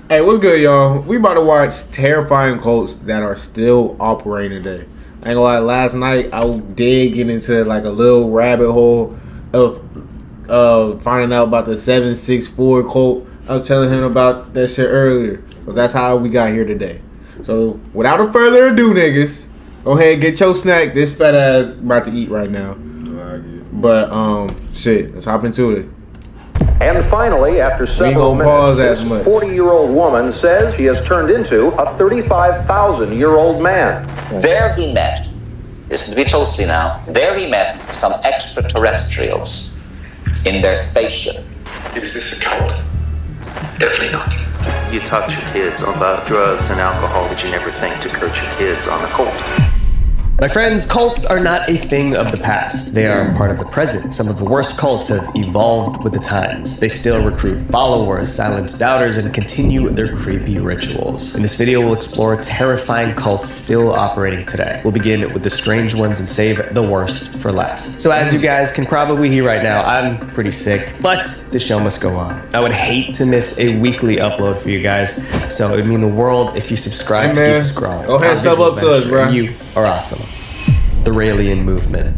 Hey, what's good, y'all? We about to watch terrifying cults that are still operating today. I ain't gonna lie, last night I did get into like a little rabbit hole of finding out about the 764 cult. I was telling him about that shit earlier. So that's how we got here today. So without a further ado, niggas, go ahead and get your snack. This fat ass about to eat right now. But shit, let's hop into it. And finally, after several minutes, this 40-year-old woman says she has turned into a 35,000-year-old man. There he met, listen to me closely now, there he met some extraterrestrials in their spaceship. Is this a cult? Definitely not. You taught your kids about drugs and alcohol, but you never think to coach your kids on the cult. My friends, cults are not a thing of the past. They are part of the present. Some of the worst cults have evolved with the times. They still recruit followers, silence doubters, and continue their creepy rituals. In this video, we'll explore terrifying cults still operating today. We'll begin with the strange ones and save the worst for last. So as you guys can probably hear right now, I'm pretty sick, but the show must go on. I would hate to miss a weekly upload for you guys, so it would mean the world if you subscribe to keep us growing. Go ahead, sub up to us, bro. You are awesome. The Raelian Movement.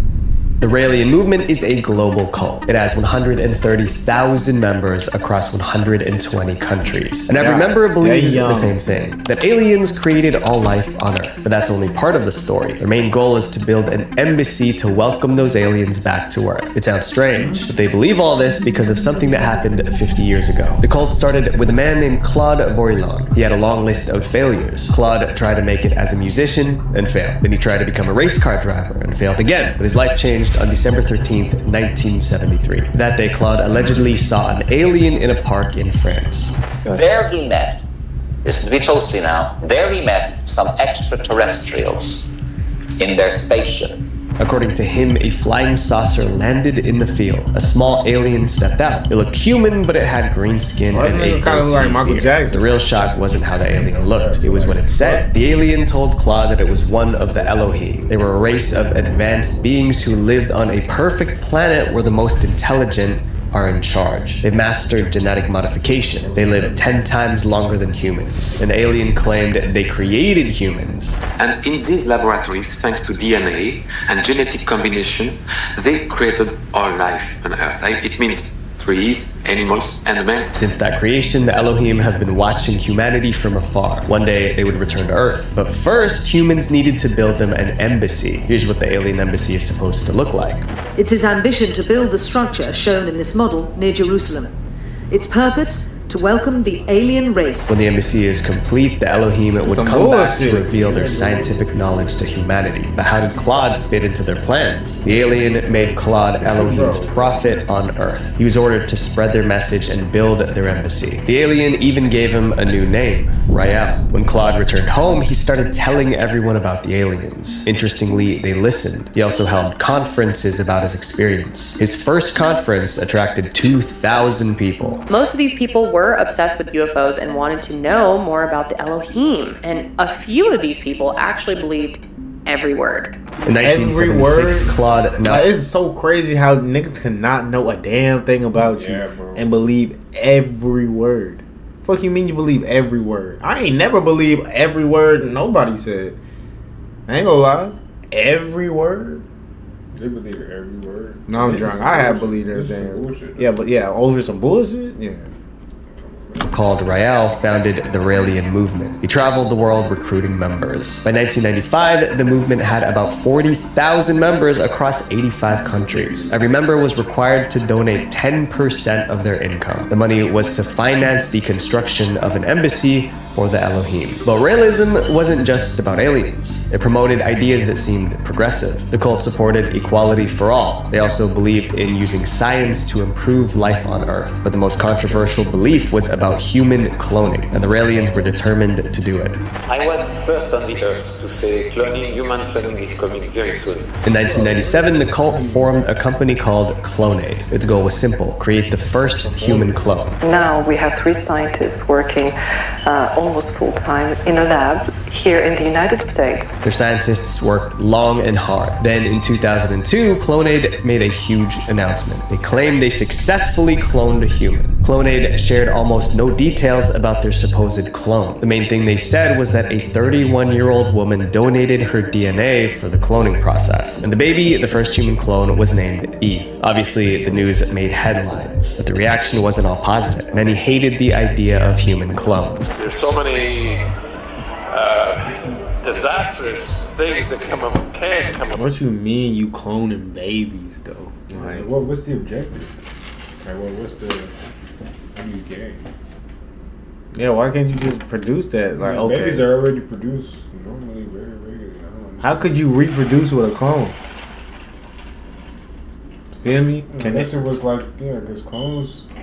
The Raelian Movement is a global cult. It has 130,000 members across 120 countries. And every member believes the same thing, that aliens created all life on Earth. But that's only part of the story. Their main goal is to build an embassy to welcome those aliens back to Earth. It sounds strange, but they believe all this because of something that happened 50 years ago. The cult started with a man named Claude Vorilon. He had a long list of failures. Claude tried to make it as a musician and failed. Then he tried to become a race car driver and failed again, but his life changed on December 13th, 1973. That day, Claude allegedly saw an alien in a park in France. There he met, listen to me closely now, there he met some extraterrestrials in their spaceship. According to him, a flying saucer landed in the field. A small alien stepped out. It looked human, but it had green skin and a kind of like Michael Jackson. The real shock wasn't how the alien looked. It was what it said. The alien told Claude that it was one of the Elohim. They were a race of advanced beings who lived on a perfect planet where the most intelligent are in charge. They've mastered genetic modification. They live 10 times longer than humans. An alien claimed they created humans. And in these laboratories, thanks to DNA and genetic combination, they created all life on Earth. It means trees, animals, and man. Since that creation, the Elohim have been watching humanity from afar. One day, they would return to Earth. But first, humans needed to build them an embassy. Here's what the alien embassy is supposed to look like. It's his ambition to build the structure shown in this model near Jerusalem. Its purpose? To welcome the alien race. When the embassy is complete, the Elohim would come back to reveal their scientific knowledge to humanity. But how did Claude fit into their plans? The alien made Claude Elohim's prophet on Earth. He was ordered to spread their message and build their embassy. The alien even gave him a new name, Yall. When Claude returned home, he started telling everyone about the aliens. Interestingly, they listened. He also held conferences about his experience. His first conference attracted 2,000 people. Most of these people were obsessed with UFOs and wanted to know more about the Elohim. And a few of these people actually believed every word. In 1976, Claude... it's so crazy how niggas cannot know a damn thing about you and believe every word. Fuck you mean you believe every word? I ain't never believed every word nobody said. I ain't gonna lie. Every word? They believe every word. No, I'm drunk. I have believed everything. Yeah, but over some bullshit? Yeah. Called Yall, founded the Raelian Movement. He traveled the world recruiting members. By 1995, the movement had about 40,000 members across 85 countries. Every member was required to donate 10% of their income. The money was to finance the construction of an embassy for the Elohim. But Raelism wasn't just about aliens. It promoted ideas that seemed progressive. The cult supported equality for all. They also believed in using science to improve life on Earth. But the most controversial belief was about human cloning, and the Raelians were determined to do it. I was first on the Earth to say human cloning is coming very soon. In 1997, the cult formed a company called Clonade. Its goal was simple: create the first human clone. Now we have 3 scientists working almost full-time in a lab here in the United States. Their scientists worked long and hard. Then in 2002, Clonaid made a huge announcement. They claimed they successfully cloned a human. Clonaid shared almost no details about their supposed clone. The main thing they said was that a 31-year-old woman donated her DNA for the cloning process. And the baby, the first human clone, was named Eve. Obviously, the news made headlines, but the reaction wasn't all positive. Many hated the idea of human clones. There's so many disastrous things that can come up. What you mean you cloning babies, though? Like, what's the objective? Like, what's the... What do you gain? Yeah, why can't you just produce that? Like, okay. Babies are already produced normally, very regularly. How could you reproduce with a clone? Feel me? Unless it was like, yeah, because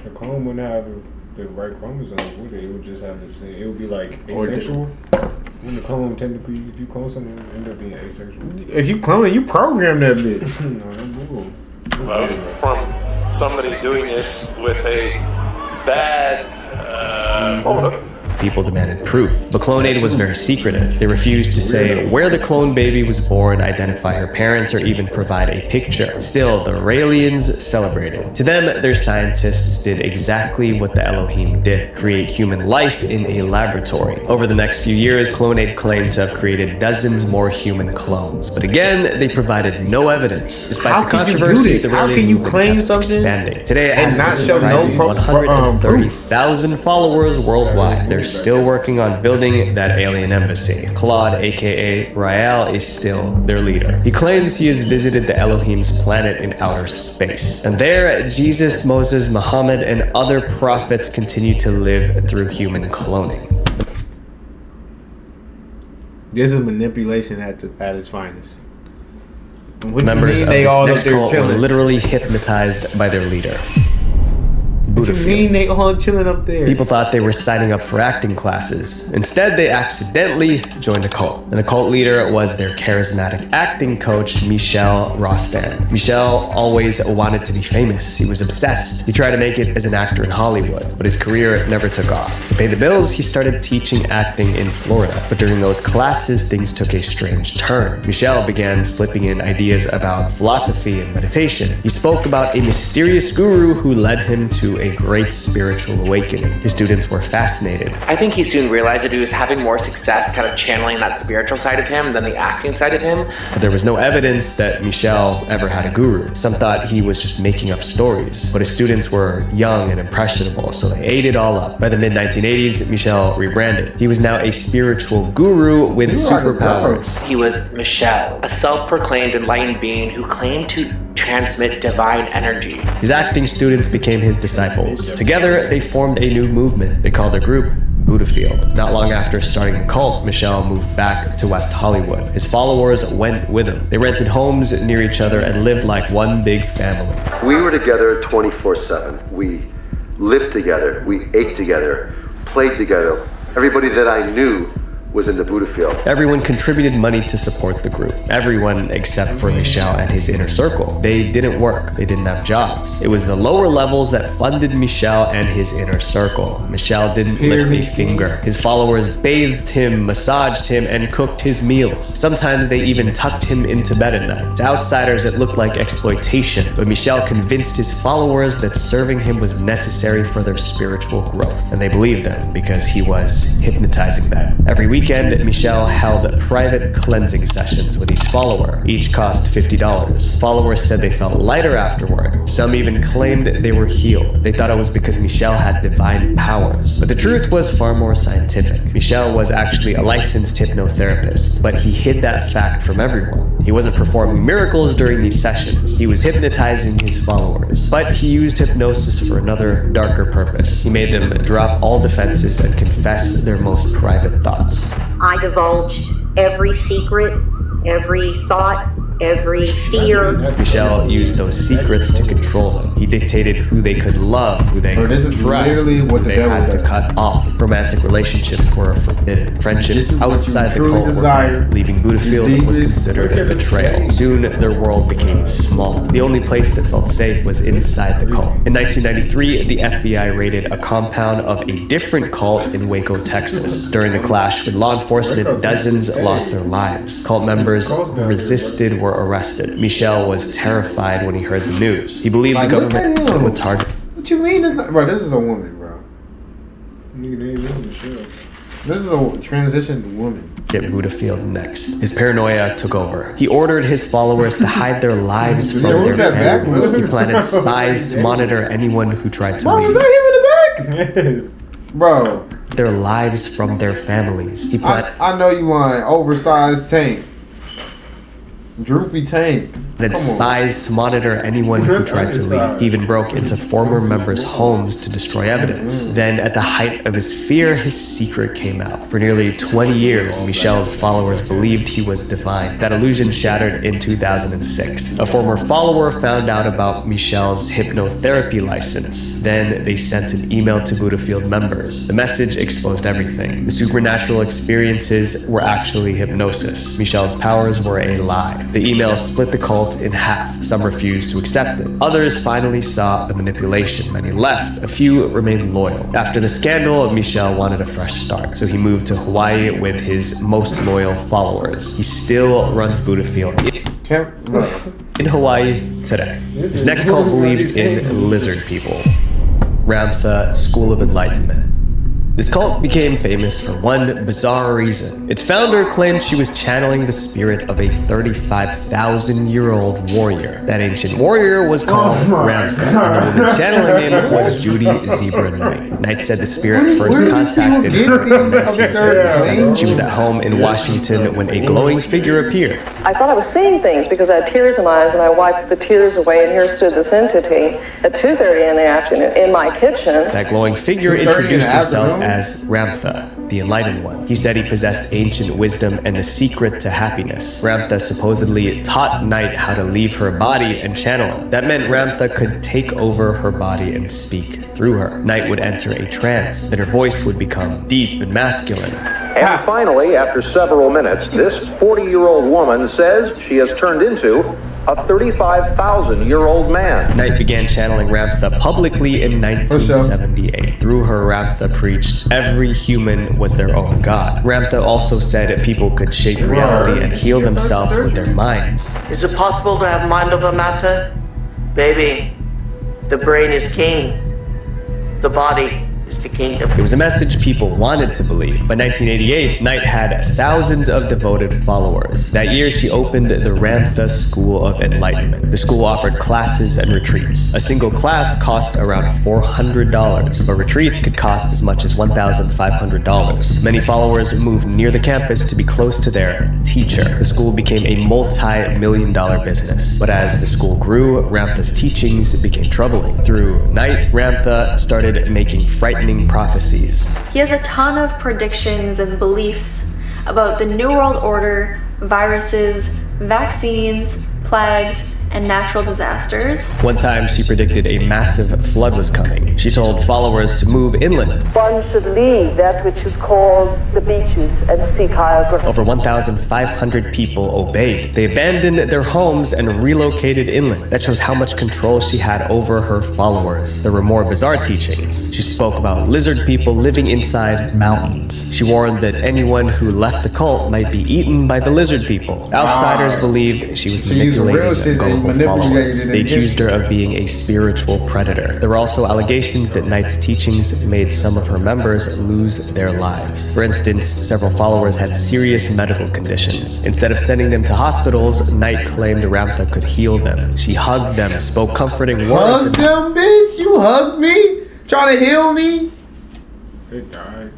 the clone wouldn't have the right chromosomes, would it? It would just have the same. It would be like asexual. When the clone technically, if you clone something, it end up being asexual. If you clone it, you program that bitch. No, Well, from somebody doing this with a bad motive. People demanded proof. But Clonaid was very secretive. They refused to say where the clone baby was born, identify her parents, or even provide a picture. Still, the Raelians celebrated. To them, their scientists did exactly what the Elohim did, create human life in a laboratory. Over the next few years, Clonaid claimed to have created dozens more human clones. But again, they provided no evidence. Despite the controversy, the How can you claim something expanding. Today, it has not a show no surprising 130,000 followers worldwide. They're still working on building that alien embassy. Claude, aka Rael, is still their leader. He claims he has visited the Elohim's planet in outer space. And there, Jesus, Moses, Muhammad, and other prophets continue to live through human cloning. This is manipulation at its finest. Members of this next cult were literally hypnotized by their leader. What you mean they all chilling up there? People thought they were signing up for acting classes. Instead, they accidentally joined a cult. And the cult leader was their charismatic acting coach, Michel Rostand. Michel always wanted to be famous. He was obsessed. He tried to make it as an actor in Hollywood, but his career never took off. To pay the bills, he started teaching acting in Florida. But during those classes, things took a strange turn. Michel began slipping in ideas about philosophy and meditation. He spoke about a mysterious guru who led him to a great spiritual awakening. His students were fascinated. I think he soon realized that he was having more success kind of channeling that spiritual side of him than the acting side of him. But there was no evidence that Michel ever had a guru. Some thought he was just making up stories, but his students were young and impressionable, so they ate it all up. By the mid-1980s, Michel rebranded. He was now a spiritual guru with superpowers. He was Michel, a self-proclaimed enlightened being who claimed to transmit divine energy. His acting students became his disciples. Together, they formed a new movement. They called their group Buddha Field. Not long after starting the cult, Michel moved back to West Hollywood. His followers went with him. They rented homes near each other and lived like one big family. We were together 24/7. We lived together. We ate together, played together. Everybody that I knew was in the Buddha Field. Everyone contributed money to support the group. Everyone except for Michel and his inner circle. They didn't work. They didn't have jobs. It was the lower levels that funded Michel and his inner circle. Michel didn't lift a finger. His followers bathed him, massaged him, and cooked his meals. Sometimes they even tucked him into bed at night. To outsiders, it looked like exploitation, but Michel convinced his followers that serving him was necessary for their spiritual growth. And they believed him because he was hypnotizing them. Every weekend, Michel held private cleansing sessions with each follower. Each cost $50. Followers said they felt lighter afterward. Some even claimed they were healed. They thought it was because Michel had divine powers. But the truth was far more scientific. Michel was actually a licensed hypnotherapist, but he hid that fact from everyone. He wasn't performing miracles during these sessions. He was hypnotizing his followers. But he used hypnosis for another, darker purpose. He made them drop all defenses and confess their most private thoughts. I divulged every secret, every thought, every fear. Michel used those secrets to control them. He dictated who they could love, who they could trust, who they had to cut off. Romantic relationships were forbidden. Friendships outside the cult were banned. Leaving Budafield was considered a betrayal. Soon, their world became small. The only place that felt safe was inside the cult. In 1993, the FBI raided a compound of a different cult in Waco, Texas. During the clash with law enforcement, dozens lost their lives. Cult members who resisted were arrested. Michel was terrified when he heard the news. He believed the government would target. What you mean? It's not, bro. This is a woman, bro. This is a transitioned woman. Get Budafield next. His paranoia took over. He ordered his followers to hide their lives from their families. He planted spies to monitor anyone who tried to leave. Was that him in the back? Bro. Their lives from their families. I know you lying. Oversized tank. Droopy tank. And spies to monitor anyone who tried to leave. He even broke into former members' homes to destroy evidence. Then, at the height of his fear, his secret came out. For nearly 20 years, Michel's followers believed he was divine. That illusion shattered in 2006. A former follower found out about Michel's hypnotherapy license. Then, they sent an email to Budafield members. The message exposed everything. The supernatural experiences were actually hypnosis. Michel's powers were a lie. The email split the cult in half. Some refused to accept it. Others finally saw the manipulation. Many left. A few remained loyal. After the scandal, Michel wanted a fresh start, so he moved to Hawaii with his most loyal followers. He still runs Budafield in Hawaii today. His next cult believes in lizard people. Ramtha School of Enlightenment. This cult became famous for one bizarre reason. Its founder claimed she was channeling the spirit of a 35,000-year-old warrior. That ancient warrior was called Ramtha, and the woman channeling him was Judy Zebra Knight. Knight said the spirit first contacted her in 1977. She was at home in Washington when a glowing figure appeared. I thought I was seeing things because I had tears in my eyes, and I wiped the tears away, and here stood this entity at 2:30 in the afternoon in my kitchen. That glowing figure introduced himself as Ramtha, the Enlightened One. He said he possessed ancient wisdom and the secret to happiness. Ramtha supposedly taught Knight how to leave her body and channel it. That meant Ramtha could take over her body and speak through her. Knight would enter a trance, then her voice would become deep and masculine. And finally, after several minutes, this 40-year-old woman says she has turned into a 35,000-year-old man. Knight began channeling Ramtha publicly in 1978. Through her, Ramtha preached every human was their own god. Ramtha also said people could shape reality and heal themselves with their minds. Is it possible to have mind over matter? Baby, the brain is king. The body is the kingdom. It was a message people wanted to believe. By 1988, Knight had thousands of devoted followers. That year, she opened the Ramtha School of Enlightenment. The school offered classes and retreats. A single class cost around $400, but retreats could cost as much as $1,500. Many followers moved near the campus to be close to their teacher. The school became a multi-million-dollar business. But as the school grew, Ramtha's teachings became troubling. Through Knight, Ramtha started making frightening prophecies. He has a ton of predictions and beliefs about the New World Order, viruses, vaccines, plagues, and natural disasters. One time, she predicted a massive flood was coming. She told followers to move inland. One should leave that which is called the beaches and seek higher ground. Over 1,500 people obeyed. They abandoned their homes and relocated inland. That shows how much control she had over her followers. There were more bizarre teachings. She spoke about lizard people living inside mountains. She warned that anyone who left the cult might be eaten by the lizard people. Outsiders believed she was manipulating them. Followers. They accused her of being a spiritual predator. There were also allegations that Knight's teachings made some of her members lose their lives. For instance, several followers had serious medical conditions. Instead of sending them to hospitals, Knight claimed Ramtha could heal them. She hugged them, spoke comforting words. Hug them, bitch? You hugged me? Trying to heal me? They died.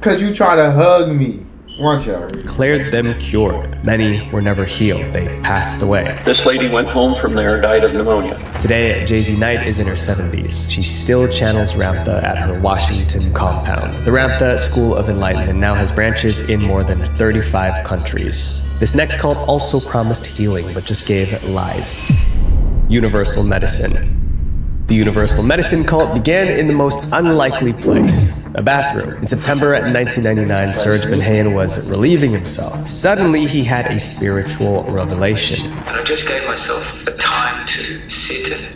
Cause you try to hug me. Watch out. Declared them cured. Many were never healed. They passed away. This lady went home from there, died of pneumonia. Today, Jay-Z Knight is in her 70s. She still channels Ramtha at her Washington compound. The Ramtha School of Enlightenment now has branches in more than 35 countries. This next cult also promised healing, but just gave lies. Universal medicine. The Universal Medicine cult began in the most unlikely place, a bathroom. In September 1999, Serge Benhayan was relieving himself. Suddenly, he had a spiritual revelation. I just gave myself a time to sit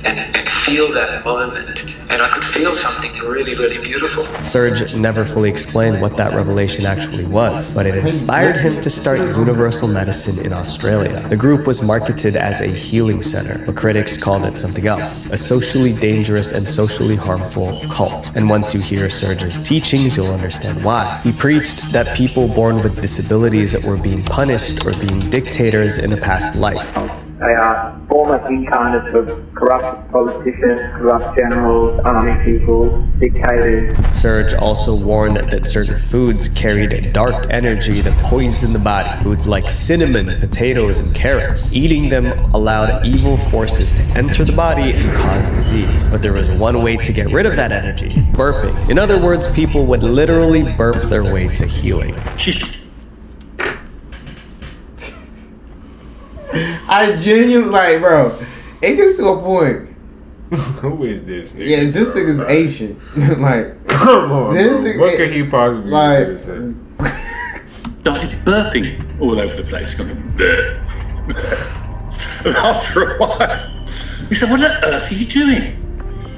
and feel that moment. And I could feel something really, really beautiful. Serge never fully explained what that revelation actually was, but it inspired him to start Universal Medicine in Australia. The group was marketed as a healing center, but critics called it something else, a socially dangerous and socially harmful cult. And once you hear Serge's teachings, you'll understand why. He preached that people born with disabilities were being punished or being dictators in a past life. They are former incarnates of corrupt politicians, corrupt generals, army people, dictators. Serge also warned that certain foods carried dark energy that poisoned the body. Foods like cinnamon, potatoes, and carrots. Eating them allowed evil forces to enter the body and cause disease. But there was one way to get rid of that energy: burping. In other words, people would literally burp their way to healing. I genuinely, like, bro, it gets to a point. Who is this nigga? Yeah, this nigga's Asian. Like, come on, this bro. nigga, What could he possibly like, started burping all over the place, going bleh. And after a while, he said, "What on earth are you doing?"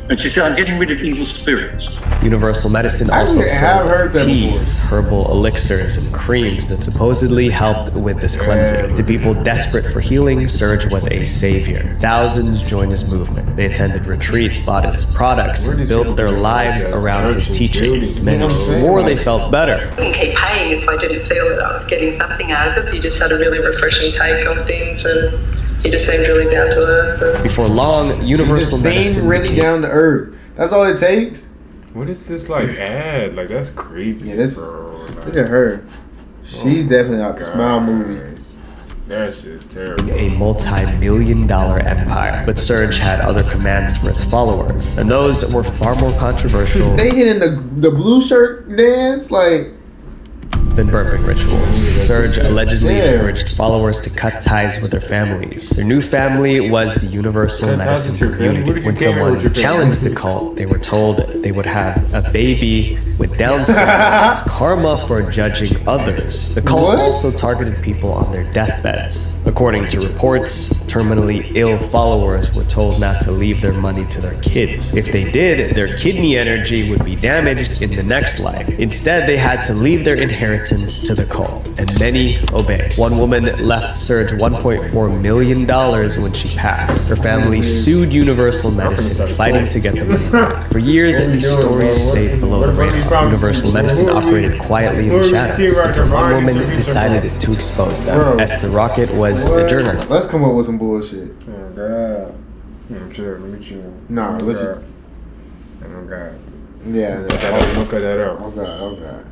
And she said, "I'm getting rid of evil spirits." Universal Medicine also sold teas, herbal elixirs, and creams that supposedly helped with this cleansing. To people desperate for healing, Serge was a savior. Thousands joined his movement. They attended retreats, bought his products, and built their lives around his teachings. Many swore they felt better. I wouldn't keep paying if I didn't feel that I was getting something out of it. He just had a really refreshing take on things, and he just seemed really down to earth. Before long, Universal Medicine seemed really down to earth. That's all it takes. What is this like ad? Like, that's creepy. Yeah, this bro. Like, look at her. She's definitely out the Smile movie. That shit's terrible. A multi-million-dollar empire, but Serge had other commands for his followers, and those were far more controversial. They hit in the blue shirt dance, like, than burping rituals. Serge allegedly encouraged followers to cut ties with their families. Their new family was the Universal Medicine community. When someone challenged the cult, they were told they would have a baby with Down syndrome as karma for judging others. The cult also targeted people on their deathbeds. According to reports, terminally ill followers were told not to leave their money to their kids. If they did, their kidney energy would be damaged in the next life. Instead, they had to leave their inheritance to the cult, and many obeyed. One woman left Serge $1.4 million when she passed. Her family sued Universal Medicine, fighting to get the money back. For years, these stories stayed below the radar. Universal Medicine operated quietly in the shadows until one woman decided to expose them. Esther Rocket was a journalist. Let's come up with some bullshit. Oh god. I'm sure. Let me chill. Nah, oh, let's. God. Oh god. Yeah. Don't cut that out. Oh god. Oh god.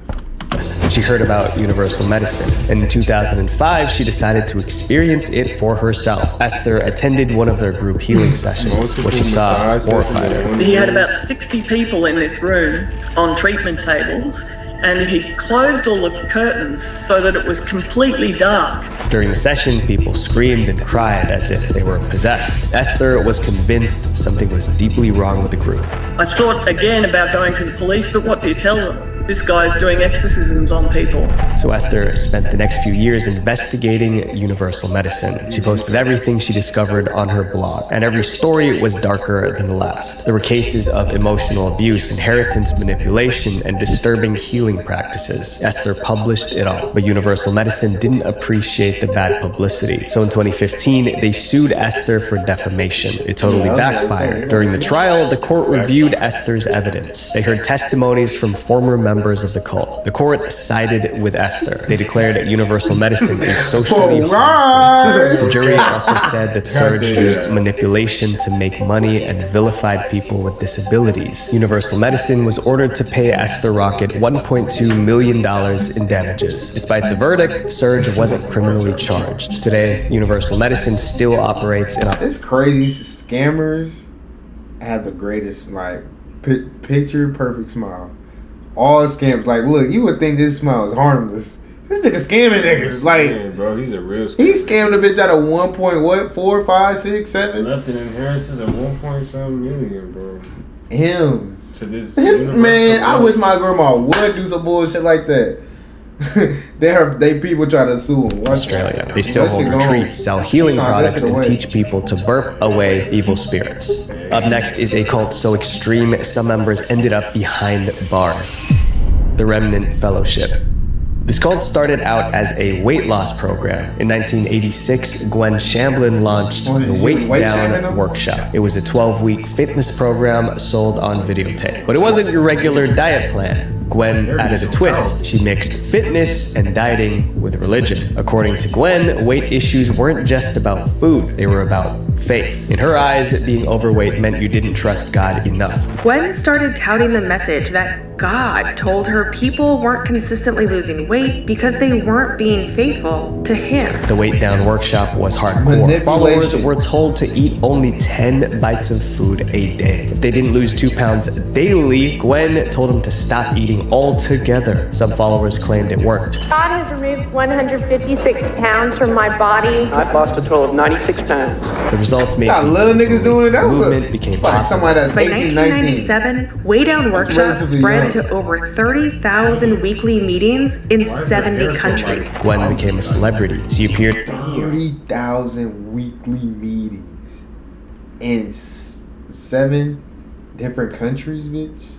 She heard about Universal Medicine, and in 2005, she decided to experience it for herself. Esther attended one of their group healing sessions, where she saw horrified her. He had about 60 people in this room on treatment tables, and he closed all the curtains so that it was completely dark. During the session, people screamed and cried as if they were possessed. Esther was convinced something was deeply wrong with the group. I thought again about going to the police, but what do you tell them? This guy's doing exorcisms on people. So Esther spent the next few years investigating Universal Medicine. She posted everything she discovered on her blog, and every story was darker than the last. There were cases of emotional abuse, inheritance manipulation, and disturbing healing practices. Esther published it all, but Universal Medicine didn't appreciate the bad publicity. So in 2015, they sued Esther for defamation. It totally backfired. During the trial, the court reviewed Esther's evidence. They heard testimonies from former members members of the cult. The court sided with Esther. They declared universal medicine a socially harmful. The jury also said that Serge used manipulation to make money and vilified people with disabilities. Universal medicine was ordered to pay Esther Rocket $1.2 million in damages. Despite the verdict, Serge wasn't criminally charged. Today, universal medicine still operates in a... It's crazy. Scammers have the greatest, like, picture perfect smile. All scams, like, look, you would think this smile is harmless. This nigga scamming niggas. Like, man, bro, he's a real scammer. He scammed a bitch out of 4, 5, 6, 7. Left an inheritance of 1.7 million, bro. Hymns. To this man, I wish my grandma would do some bullshit like that. they people try to sue them. Australia. They still hold retreats, sell healing products, and teach people to burp away evil spirits. Up next is a cult so extreme some members ended up behind bars. The Remnant Fellowship. This cult started out as a weight loss program. In 1986, Gwen Shamblin launched the Weight Down Workshop. It was a 12-week fitness program sold on videotape. But it wasn't your regular diet plan. Gwen added a twist. She mixed fitness and dieting with religion. According to Gwen, weight issues weren't just about food, they were about faith. In her eyes, being overweight meant you didn't trust God enough. Gwen started touting the message that God told her people weren't consistently losing weight because they weren't being faithful to Him. The Weight Down Workshop was hardcore. Followers were told to eat only 10 bites of food a day. If they didn't lose 2 pounds daily, Gwen told them to stop eating altogether. Some followers claimed it worked. God has removed 156 pounds from my body. I've lost a total of 96 pounds. The results made I love niggas doing it. That movement became like somebody that's By 18, 1997, Weight Down Workshop spread to over 30,000 weekly meetings in 70 countries. Gwen became a celebrity. She appeared 30,000 weekly meetings in 7 different countries, bitch.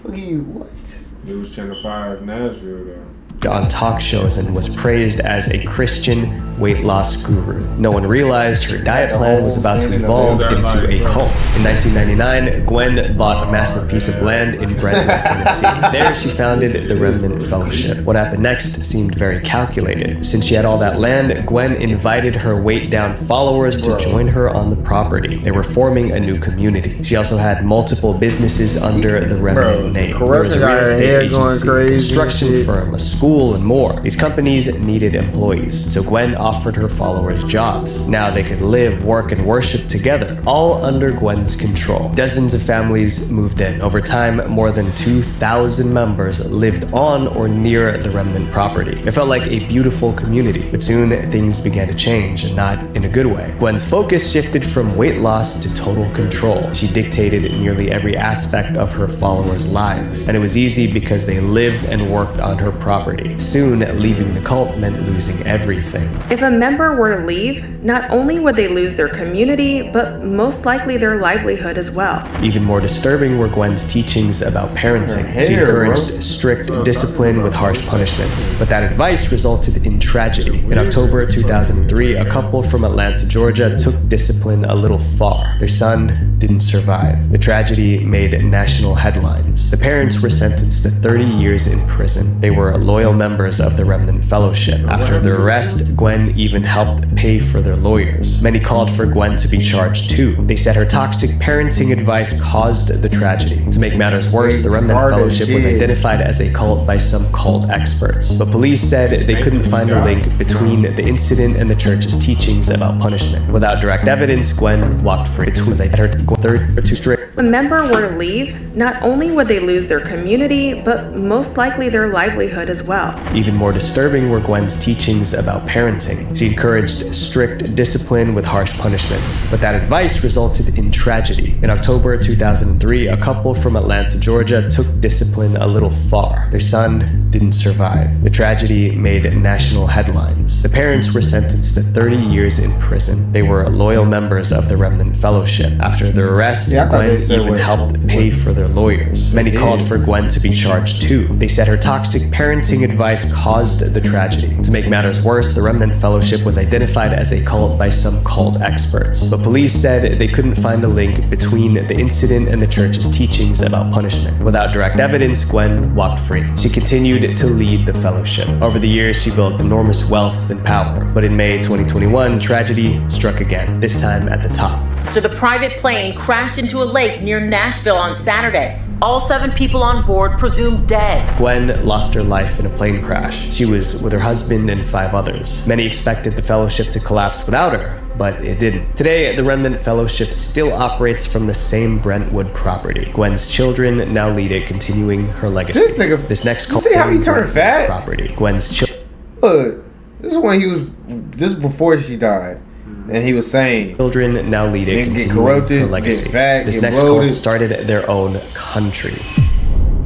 Fuck you, what? It was Channel 5 Nashville, though. On talk shows and was praised as a Christian weight loss guru. No one realized her diet plan was about to evolve into a cult. In 1999, Gwen bought a massive piece of land in Brentwood, Tennessee. There she founded the Remnant Fellowship. What happened next seemed very calculated. Since she had all that land, Gwen invited her Weight Down followers to join her on the property. They were forming a new community. She also had multiple businesses under the Remnant name. There was a real estate agency, construction firm, a school, and more. These companies needed employees, so Gwen offered her followers jobs. Now they could live, work, and worship together, all under Gwen's control. Dozens of families moved in. Over time, more than 2,000 members lived on or near the Remnant property. It felt like a beautiful community, but soon things began to change, and not in a good way. Gwen's focus shifted from weight loss to total control. She dictated nearly every aspect of her followers' lives, and it was easy because they lived and worked on her property. Soon, leaving the cult meant losing everything. If a member were to leave, not only would they lose their community, but most likely their livelihood as well. Even more disturbing were Gwen's teachings about parenting. She encouraged strict discipline with harsh punishments. But that advice resulted in tragedy. In October 2003, a couple from Atlanta, Georgia took discipline a little far. Their son didn't survive. The tragedy made national headlines. The parents were sentenced to 30 years in prison. They were loyal members of the Remnant Fellowship. After their arrest, Gwen even helped pay for their lawyers. Many called for Gwen to be charged too. They said her toxic parenting advice caused the tragedy. To make matters worse, the Remnant Fellowship was identified as a cult by some cult experts. But police said they couldn't find a link between the incident and the church's teachings about punishment. Without direct evidence, Gwen walked free. It was her third or too strict. If a member were to leave, not only would they lose their community, but most likely their livelihood as well. Even more disturbing were Gwen's teachings about parenting. She encouraged strict discipline with harsh punishments. But that advice resulted in tragedy. In October 2003, a couple from Atlanta, Georgia took discipline a little far. Their son didn't survive. The tragedy made national headlines. The parents were sentenced to 30 years in prison. They were loyal members of the Remnant Fellowship. After their arrest, Gwen even helped pay for their their lawyers. Many called for Gwen to be charged too. They said her toxic parenting advice caused the tragedy. To make matters worse, the Remnant Fellowship was identified as a cult by some cult experts. But police said they couldn't find a link between the incident and the church's teachings about punishment. Without direct evidence, Gwen walked free. She continued to lead the fellowship. Over the years, she built enormous wealth and power. But in May 2021, tragedy struck again, this time at the top. After the private plane crashed into a lake near Nashville on Saturday. All 7 people on board presumed dead. Gwen lost her life in a plane crash. She was with her husband and 5 others. Many expected the fellowship to collapse without her, but it didn't. Today, the Remnant Fellowship still operates from the same Brentwood property. Gwen's children now lead it, continuing her legacy. This next cult. See how he turned fat? Property. Gwen's children. Look, this is when he was. This is before she died. And he was saying, children now lead it, continuing corrupted, her legacy. get fat, this get next bloated. cult started their own country.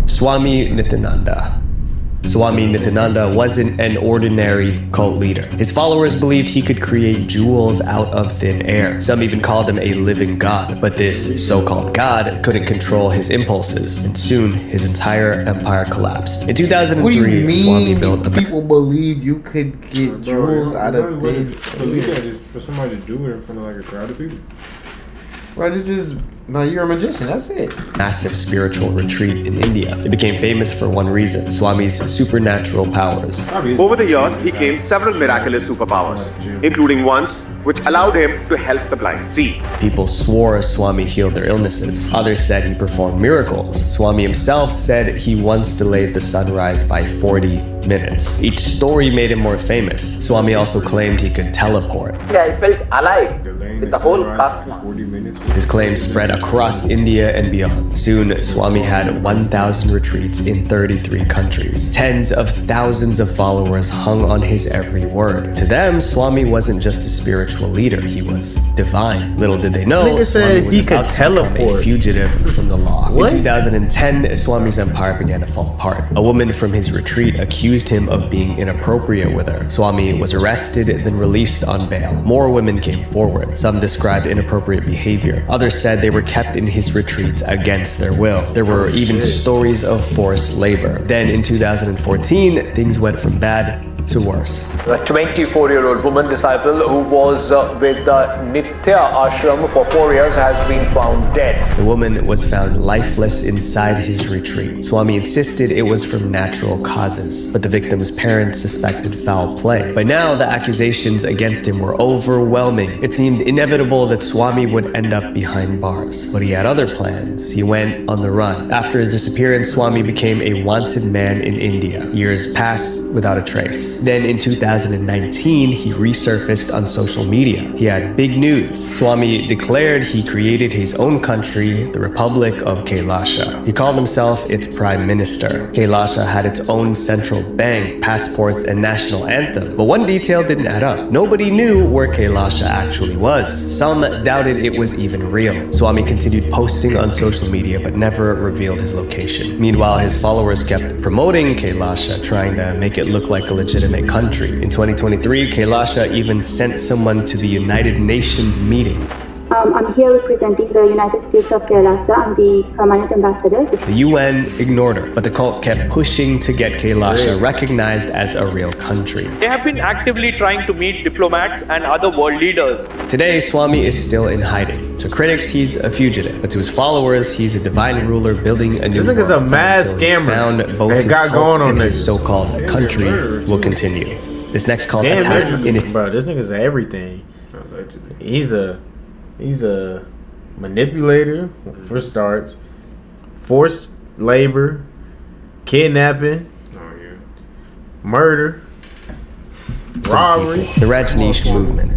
Swami Nityananda. Swami Nityananda wasn't an ordinary cult leader. His followers believed he could create jewels out of thin air. Some even called him a living god. But this so-called god couldn't control his impulses, and soon his entire empire collapsed. In 2003, Swami built a... People believed you could get jewels out of thin Believe that is for somebody to do it in front of like a crowd of people. Right, it's just, no, you're a magician, that's it. Massive spiritual retreat in India. It became famous for one reason, Swami's supernatural powers. Over the years, he gained several miraculous superpowers, including ones which allowed him to help the blind see. People swore Swami healed their illnesses. Others said he performed miracles. Swami himself said he once delayed the sunrise by 40 minutes. Each story made him more famous. Swami also claimed he could teleport. Yeah, I felt alive with the whole cosmos. His claims spread across India and beyond. Soon, Swami had 1,000 retreats in 33 countries. Tens of thousands of followers hung on his every word. To them, Swami wasn't just a spiritual leader, he was divine. Little did they know, Swami was about to become a fugitive from the law. In 2010, Swami's empire began to fall apart. A woman from his retreat accused him of being inappropriate with her. Swami was arrested, then released on bail. More women came forward. Some described inappropriate behavior. Others said they were kept in his retreats against their will. There were even stories of forced labor. Then in 2014, things went from bad to worse. A 24-year-old woman disciple who was with the Nitya ashram for 4 years has been found dead. The woman was found lifeless inside his retreat. Swami insisted it was from natural causes, but the victim's parents suspected foul play. By now, the accusations against him were overwhelming. It seemed inevitable that Swami would end up behind bars, but he had other plans. He went on the run. After his disappearance, Swami became a wanted man in India. Years passed without a trace. Then in 2019, he resurfaced on social media. He had big news. Swami declared he created his own country, the Republic of Kailasha. He called himself its prime minister. Kailasha had its own central bank, passports, and national anthem. But one detail didn't add up. Nobody knew where Kailasha actually was. Some doubted it was even real. Swami continued posting on social media but never revealed his location. Meanwhile, his followers kept promoting Kailasha, trying to make it look like a legitimate country. In 2023, Kailasha even sent someone to the United Nations meeting. I'm here representing the United States of Kailasha. I'm the permanent ambassador. The UN ignored her, but the cult kept pushing to get Kailasha recognized as a real country. They have been actively trying to meet diplomats and other world leaders. Today, Swami is still in hiding. To critics, he's a fugitive, but to his followers, he's a divine ruler building a new world. This nigga's a mad scammer. Both They his got cult going on and this his so-called country will continue. This next cult Damn, attack in his... bro, this nigga's everything. He's a manipulator, for starts, forced labor, kidnapping, murder, robbery. The Rajneesh movement.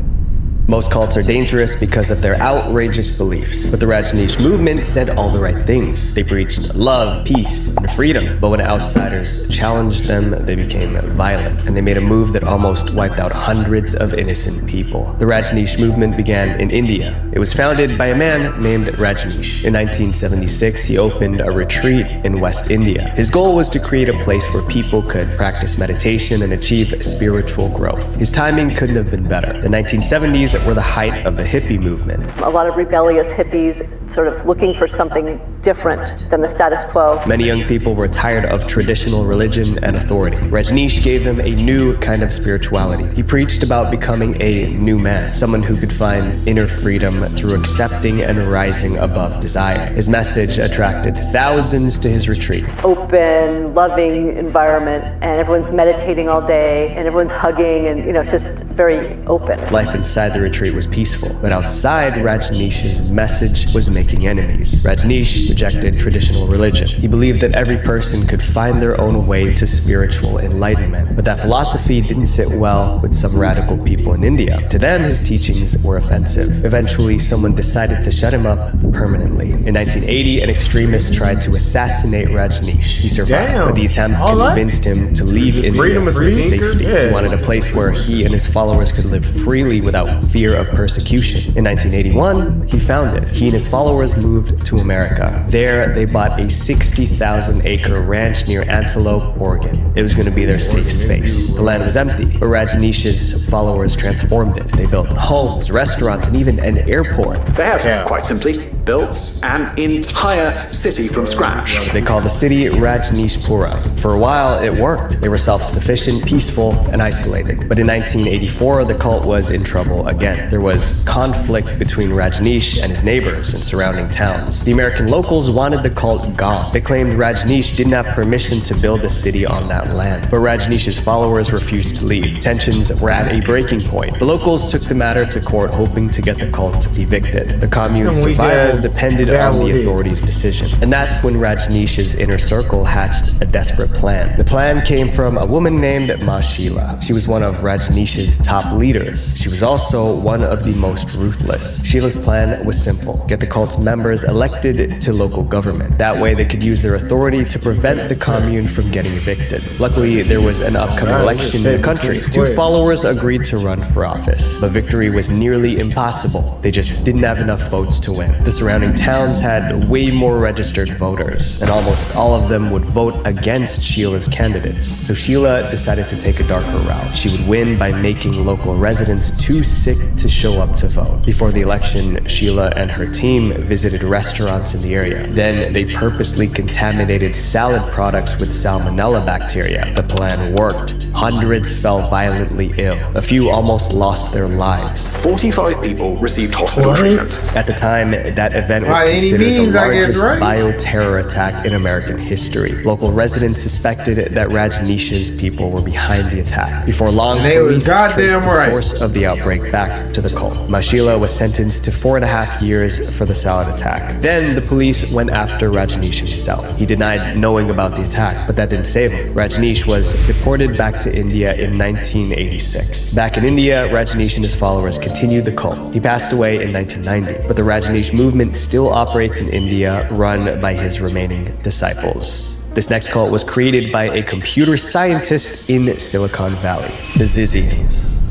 Most cults are dangerous because of their outrageous beliefs. But the Rajneesh movement said all the right things. They preached love, peace, and freedom. But when outsiders challenged them, they became violent. And they made a move that almost wiped out hundreds of innocent people. The Rajneesh movement began in India. It was founded by a man named Rajneesh. In 1976, he opened a retreat in West India. His goal was to create a place where people could practice meditation and achieve spiritual growth. His timing couldn't have been better. The 1970s 80s were the height of the hippie movement. A lot of rebellious hippies sort of looking for something different than the status quo. Many young people were tired of traditional religion and authority. Rajneesh gave them a new kind of spirituality. He preached about becoming a new man, someone who could find inner freedom through accepting and rising above desire. His message attracted thousands to his retreat. Open, loving environment, and everyone's meditating all day, and everyone's hugging, and it's just very open. Life inside the retreat was peaceful, but outside, Rajneesh's message was making enemies. Rajneesh rejected traditional religion. He believed that every person could find their own way to spiritual enlightenment, but that philosophy didn't sit well with some radical people in India. To them, his teachings were offensive. Eventually, someone decided to shut him up permanently. In 1980, an extremist tried to assassinate Rajneesh. He survived, but the attempt convinced him to leave India for safety. He wanted a place where he and his followers could live freely without fear of persecution. In 1981, he found it. He and his followers moved to America. There, they bought a 60,000-acre ranch near Antelope, Oregon. It was going to be their safe space. The land was empty, but Rajneesh's followers transformed it. They built homes, restaurants, and even an airport. They have, quite simply, built an entire city from scratch. They called the city Rajneeshpura. For a while, it worked. They were self-sufficient, peaceful, and isolated. But in 1984, the cult was in trouble again. There was conflict between Rajneesh and his neighbors in surrounding towns. The American locals wanted the cult gone. They claimed Rajneesh didn't have permission to build a city on that land. But Rajneesh's followers refused to leave. Tensions were at a breaking point. The locals took the matter to court, hoping to get the cult evicted. The commune's survival depended on the authorities' decision. And that's when Rajneesh's inner circle hatched a desperate plan. The plan came from a woman named Ma Sheila. She was one of Rajneesh's top leaders. She was also one of the most ruthless. Sheila's plan was simple: get the cult's members elected to local government. That way they could use their authority to prevent the commune from getting evicted. Luckily, there was an upcoming election in the country. Two followers agreed to run for office, but victory was nearly impossible. They just didn't have enough votes to win. The surrounding towns had way more registered voters, and almost all of them would vote against Sheila's candidates. So Sheila decided to take a darker route. She would win by making local residents too sick to show up to vote. Before the election, Sheila and her team visited restaurants in the area. Then they purposely contaminated salad products with salmonella bacteria. The plan worked. Hundreds fell violently ill. A few almost lost their lives. 45 people received hospital treatment. At the time, that event was considered the largest bioterror attack in American history. Local residents suspected that Rajneesh's people were behind the attack. Before long, police traced the source of the outbreak back to the cult. Ma Sheila was sentenced to 4.5 years for the salad attack. Then the police went after Rajneesh himself. He denied knowing about the attack, but that didn't save him. Rajneesh was deported back to India in 1986. Back in India, Rajneesh and his followers continued the cult. He passed away in 1990, but the Rajneesh movement still operates in India, run by his remaining disciples. This next cult was created by a computer scientist in Silicon Valley, the Zizians.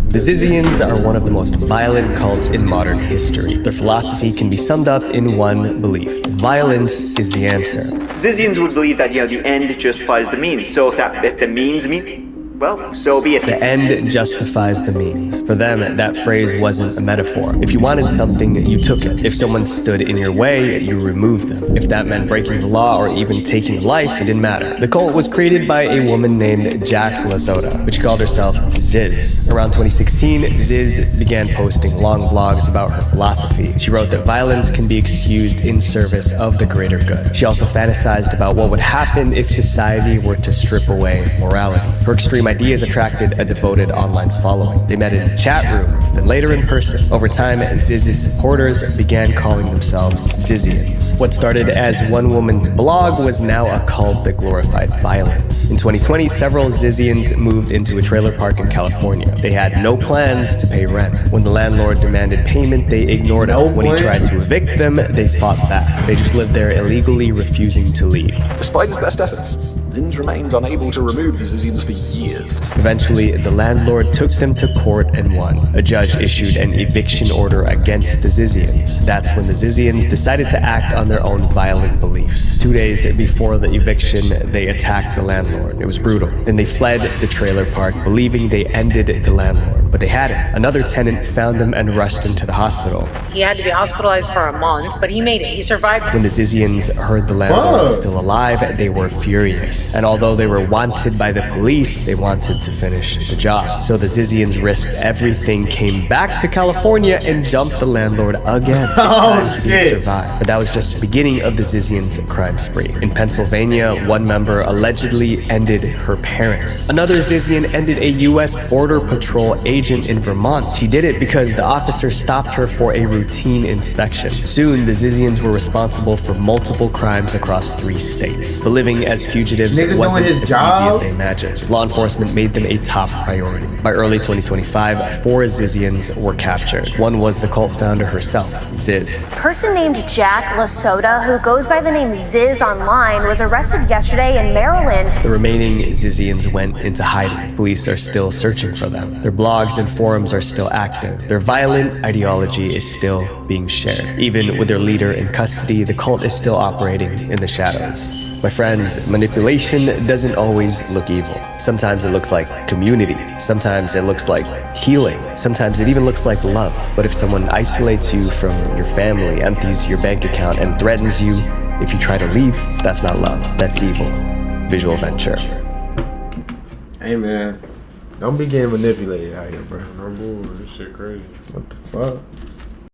The Zizians are one of the most violent cults in modern history. Their philosophy can be summed up in one belief: violence is the answer. Zizians would believe that, the end justifies the means. So if the means meet, well, so be it. The end justifies the means. For them, that phrase wasn't a metaphor. If you wanted something, you took it. If someone stood in your way, you removed them. If that meant breaking the law or even taking life, it didn't matter. The cult was created by a woman named Jack Lazota, which called herself Ziz. Around 2016, Ziz began posting long blogs about her philosophy. She wrote that violence can be excused in service of the greater good. She also fantasized about what would happen if society were to strip away morality. Her extreme ideas attracted a devoted online following. They met in chat rooms, then later in person. Over time, Ziz's supporters began calling themselves Zizians. What started as one woman's blog was now a cult that glorified violence. In 2020, several Zizians moved into a trailer park in California. They had no plans to pay rent. When the landlord demanded payment, they ignored him. When he tried to evict them, they fought back. They just lived there illegally, refusing to leave. Despite his best efforts, Linz remained unable to remove the Zizians for years. cases. Eventually, the landlord took them to court and won. A judge issued an eviction order against the Zizians. That's when the Zizians decided to act on their own violent beliefs. 2 days before the eviction, they attacked the landlord. It was brutal. Then they fled the trailer park, believing they ended the landlord, but they hadn't. Another tenant found them and rushed him to the hospital. He had to be hospitalized for a month, but he made it. He survived. When the Zizians heard the landlord was still alive, they were furious. And although they were wanted by the police, they wanted to finish the job. So the Zizians risked everything, came back to California, and jumped the landlord again. This time he didn't survive. But that was just the beginning of the Zizians' crime spree. In Pennsylvania, one member allegedly ended her parents. Another Zizian ended a U.S. Border Patrol agent in Vermont. She did it because the officer stopped her for a routine inspection. Soon, the Zizians were responsible for multiple crimes across 3 states. But living as fugitives wasn't as easy as they imagined. Law enforcement made them a top priority. By early 2025, 4 Zizians were captured. One was the cult founder herself, Ziz. A person named Jack Lasota, who goes by the name Ziz online, was arrested yesterday in Maryland. The remaining Zizians went into hiding. Police are still searching for them. Their blogs and forums are still active. Their violent ideology is still being shared. Even with their leader in custody, the cult is still operating in the shadows. My friends, manipulation doesn't always look evil. Sometimes it looks like community. Sometimes it looks like healing. Sometimes it even looks like love. But if someone isolates you from your family, empties your bank account, and threatens you if you try to leave, that's not love. That's evil. Visual Venture. Hey man, don't be getting manipulated out here, bro. No bull, this shit crazy. What the fuck?